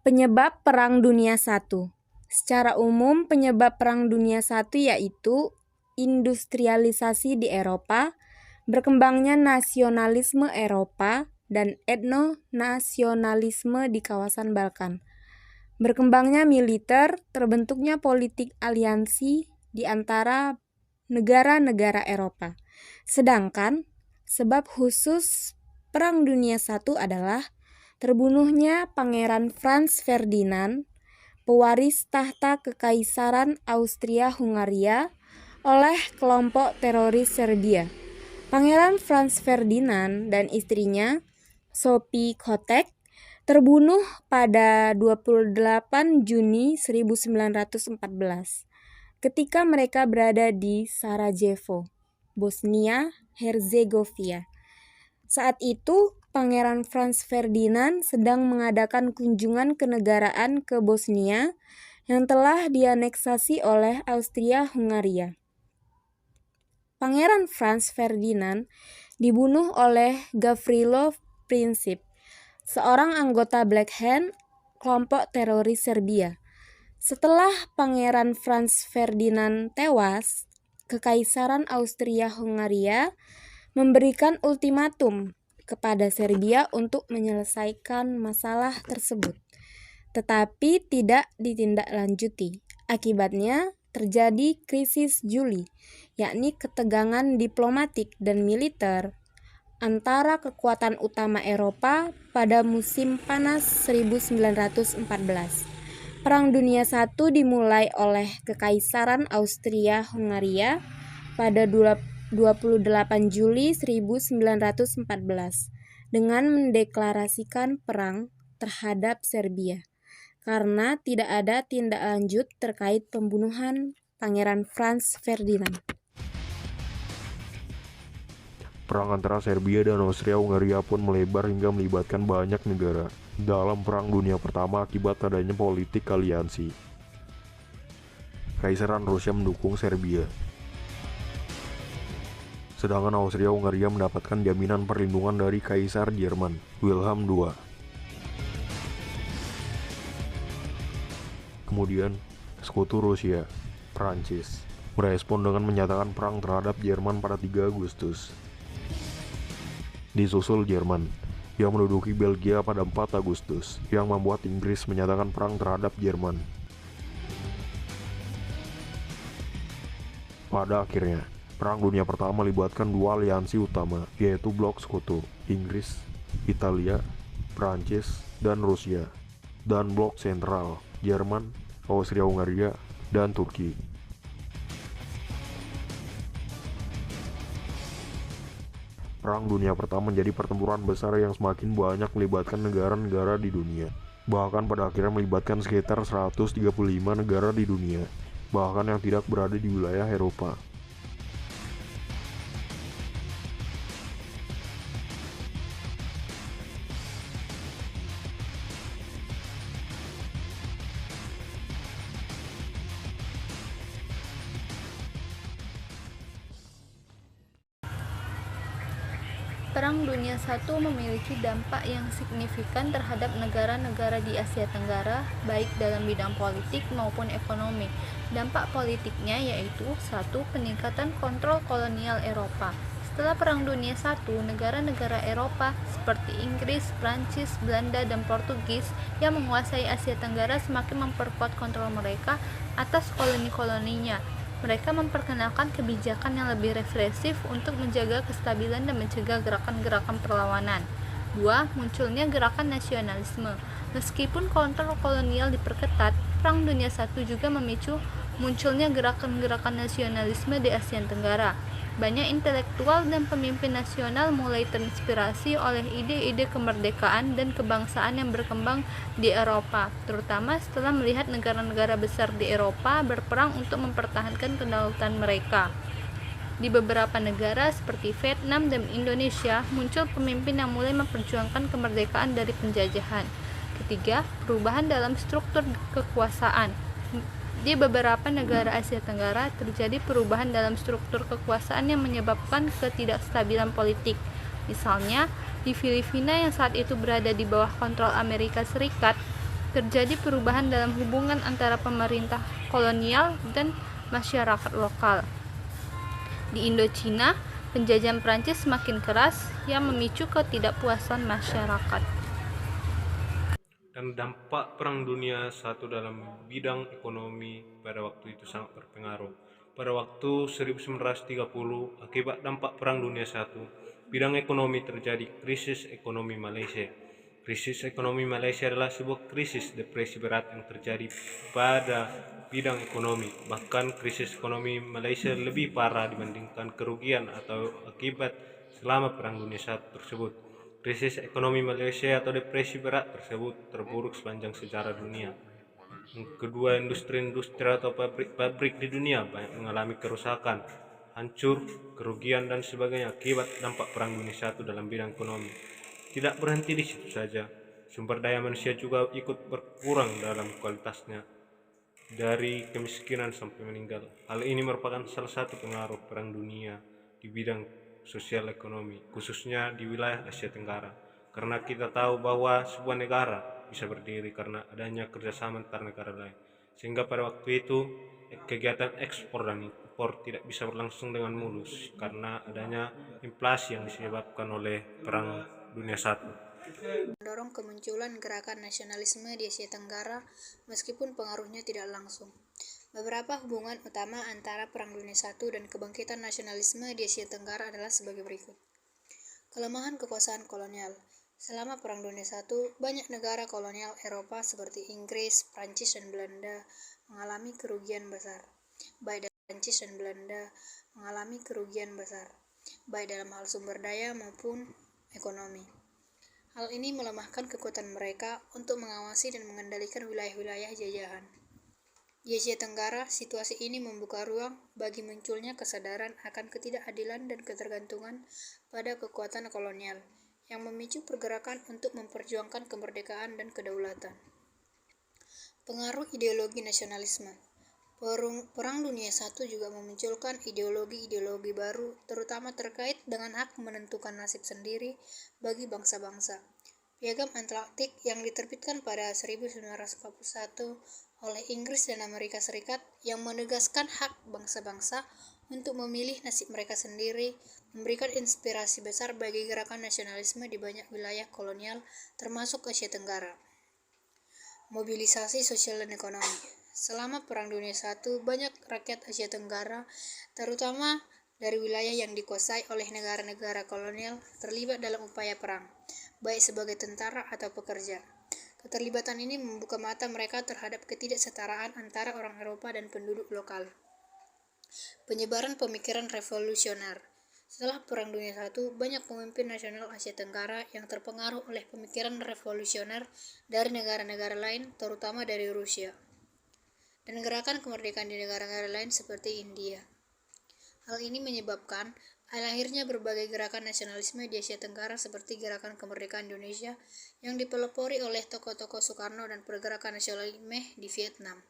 Penyebab Perang Dunia I. Secara umum, penyebab Perang Dunia I yaitu industrialisasi di Eropa, berkembangnya nasionalisme Eropa, dan etno-nasionalisme di kawasan Balkan. Berkembangnya militer, terbentuknya politik aliansi di antara negara-negara Eropa. Sedangkan, sebab khusus Perang Dunia I adalah terbunuhnya Pangeran Franz Ferdinand, pewaris tahta Kekaisaran Austria-Hungaria, oleh kelompok teroris Serbia. Pangeran Franz Ferdinand dan istrinya, Sophie Kotek, terbunuh pada 28 Juni 1914 ketika mereka berada di Sarajevo, Bosnia-Herzegovina. Saat itu, Pangeran Franz Ferdinand sedang mengadakan kunjungan kenegaraan ke Bosnia yang telah dianeksasi oleh Austria-Hungaria. Pangeran Franz Ferdinand dibunuh oleh Gavrilo Princip, seorang anggota Black Hand, kelompok teroris Serbia. Setelah Pangeran Franz Ferdinand tewas, Kekaisaran Austria-Hungaria memberikan ultimatum kepada Serbia untuk menyelesaikan masalah tersebut, tetapi tidak ditindaklanjuti. Akibatnya terjadi krisis Juli, yakni ketegangan diplomatik dan militer antara kekuatan utama Eropa pada musim panas 1914. Perang Dunia I dimulai oleh Kekaisaran Austria-Hungaria pada 28 Juli 1914 dengan mendeklarasikan perang terhadap Serbia karena tidak ada tindak lanjut terkait pembunuhan Pangeran Franz Ferdinand. Perang antara Serbia dan Austria-Hungaria pun melebar hingga melibatkan banyak negara dalam Perang Dunia Pertama akibat adanya politik aliansi. Kaisaran Rusia mendukung Serbia, sedangkan Austria-Hungaria mendapatkan jaminan perlindungan dari Kaisar Jerman, Wilhelm II. Kemudian, sekutu Rusia, Prancis, merespon dengan menyatakan perang terhadap Jerman pada 3 Agustus. Disusul Jerman, yang menduduki Belgia pada 4 Agustus, yang membuat Inggris menyatakan perang terhadap Jerman. Pada akhirnya, Perang Dunia Pertama melibatkan 2 aliansi utama, yaitu blok sekutu, Inggris, Italia, Prancis, dan Rusia, dan blok sentral, Jerman, Austria-Hungaria, dan Turki. Perang Dunia Pertama menjadi pertempuran besar yang semakin banyak melibatkan negara-negara di dunia. Bahkan pada akhirnya melibatkan sekitar 135 negara di dunia, bahkan yang tidak berada di wilayah Eropa. Perang Dunia I memiliki dampak yang signifikan terhadap negara-negara di Asia Tenggara, baik dalam bidang politik maupun ekonomi. Dampak politiknya yaitu 1. Peningkatan kontrol kolonial Eropa. Setelah Perang Dunia I, negara-negara Eropa seperti Inggris, Prancis, Belanda, dan Portugis yang menguasai Asia Tenggara semakin memperkuat kontrol mereka atas koloni-koloninya. Mereka memperkenalkan kebijakan yang lebih represif untuk menjaga kestabilan dan mencegah gerakan-gerakan perlawanan. 2. Munculnya gerakan nasionalisme. Meskipun kontrol kolonial diperketat, Perang Dunia I juga memicu munculnya gerakan-gerakan nasionalisme di Asia Tenggara. Banyak intelektual dan pemimpin nasional mulai terinspirasi oleh ide-ide kemerdekaan dan kebangsaan yang berkembang di Eropa, terutama setelah melihat negara-negara besar di Eropa berperang untuk mempertahankan kedaulatan mereka. Di beberapa negara seperti Vietnam dan Indonesia, muncul pemimpin yang mulai memperjuangkan kemerdekaan dari penjajahan. Ketiga, perubahan dalam struktur kekuasaan. Di beberapa negara Asia Tenggara terjadi perubahan dalam struktur kekuasaan yang menyebabkan ketidakstabilan politik. Misalnya, di Filipina yang saat itu berada di bawah kontrol Amerika Serikat, terjadi perubahan dalam hubungan antara pemerintah kolonial dan masyarakat lokal. Di Indochina, penjajahan Prancis semakin keras yang memicu ketidakpuasan masyarakat. Dan dampak Perang Dunia I dalam bidang ekonomi pada waktu itu sangat berpengaruh. Pada waktu 1930, akibat dampak Perang Dunia I, bidang ekonomi terjadi krisis ekonomi Malaysia. Krisis ekonomi Malaysia adalah sebuah krisis depresi berat yang terjadi pada bidang ekonomi. Bahkan krisis ekonomi Malaysia lebih parah dibandingkan kerugian atau akibat selama Perang Dunia I tersebut. Krisis ekonomi Malaysia atau depresi berat tersebut terburuk sepanjang sejarah dunia. Kedua, industri-industri atau pabrik-pabrik di dunia banyak mengalami kerusakan, hancur, kerugian dan sebagainya akibat dampak Perang Dunia I dalam bidang ekonomi. Tidak berhenti di situ saja, sumber daya manusia juga ikut berkurang dalam kualitasnya, dari kemiskinan sampai meninggal. Hal ini merupakan salah satu pengaruh Perang Dunia di bidang sosial ekonomi, khususnya di wilayah Asia Tenggara. Karena kita tahu bahwa sebuah negara bisa berdiri karena adanya kerjasama antar negara lain. Sehingga pada waktu itu kegiatan ekspor dan impor tidak bisa berlangsung dengan mulus karena adanya inflasi yang disebabkan oleh Perang Dunia I. Mendorong kemunculan gerakan nasionalisme di Asia Tenggara meskipun pengaruhnya tidak langsung. Beberapa hubungan utama antara Perang Dunia I dan kebangkitan nasionalisme di Asia Tenggara adalah sebagai berikut. Kelemahan kekuasaan kolonial. Selama Perang Dunia I, banyak negara kolonial Eropa seperti Inggris, Prancis, dan Belanda mengalami kerugian besar. Baik dalam hal sumber daya maupun ekonomi. Hal ini melemahkan kekuatan mereka untuk mengawasi dan mengendalikan wilayah-wilayah jajahan. Di Asia Tenggara, situasi ini membuka ruang bagi munculnya kesadaran akan ketidakadilan dan ketergantungan pada kekuatan kolonial, yang memicu pergerakan untuk memperjuangkan kemerdekaan dan kedaulatan. Pengaruh ideologi nasionalisme. Perang Dunia I juga memunculkan ideologi-ideologi baru, terutama terkait dengan hak menentukan nasib sendiri bagi bangsa-bangsa. Piagam Atlantik yang diterbitkan pada 1941 oleh Inggris dan Amerika Serikat yang menegaskan hak bangsa-bangsa untuk memilih nasib mereka sendiri, memberikan inspirasi besar bagi gerakan nasionalisme di banyak wilayah kolonial termasuk Asia Tenggara. Mobilisasi sosial dan ekonomi. Selama Perang Dunia I, banyak rakyat Asia Tenggara, terutama dari wilayah yang dikuasai oleh negara-negara kolonial, terlibat dalam upaya perang, baik sebagai tentara atau pekerja. Keterlibatan ini membuka mata mereka terhadap ketidaksetaraan antara orang Eropa dan penduduk lokal. Penyebaran pemikiran revolusioner. Setelah Perang Dunia I, banyak pemimpin nasional Asia Tenggara yang terpengaruh oleh pemikiran revolusioner dari negara-negara lain, terutama dari Rusia, dan gerakan kemerdekaan di negara-negara lain seperti India. Hal ini menyebabkan lahirnya berbagai gerakan nasionalisme di Asia Tenggara seperti Gerakan Kemerdekaan Indonesia yang dipelopori oleh tokoh-tokoh Soekarno dan Pergerakan Nasionalisme di Vietnam.